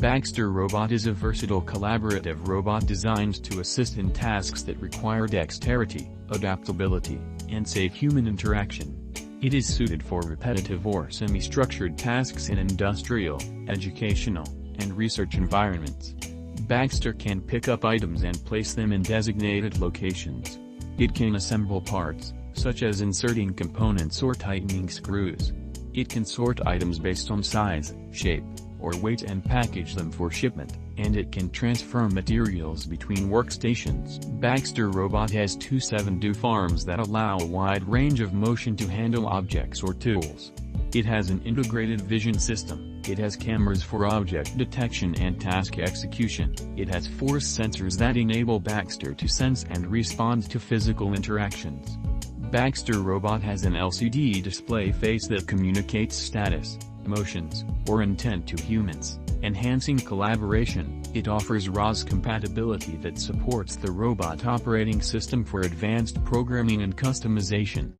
Baxter Robot is a versatile collaborative robot designed to assist in tasks that require dexterity, adaptability, and safe human interaction. It is suited for repetitive or semi-structured tasks in industrial, educational, and research environments. Baxter can pick up items and place them in designated locations. It can assemble parts, such as inserting components or tightening screws. It can sort items based on size, shape, or weight and package them for shipment, and it can transfer materials between workstations. Baxter Robot has two 7-doof arms that allow a wide range of motion to handle objects or tools. It has an integrated vision system. It has cameras for object detection and task execution. It has force sensors that enable Baxter to sense and respond to physical interactions. Baxter Robot has an LCD display face that communicates status, emotions, or intent to humans, enhancing collaboration. It offers ROS compatibility that supports the robot operating system for advanced programming and customization.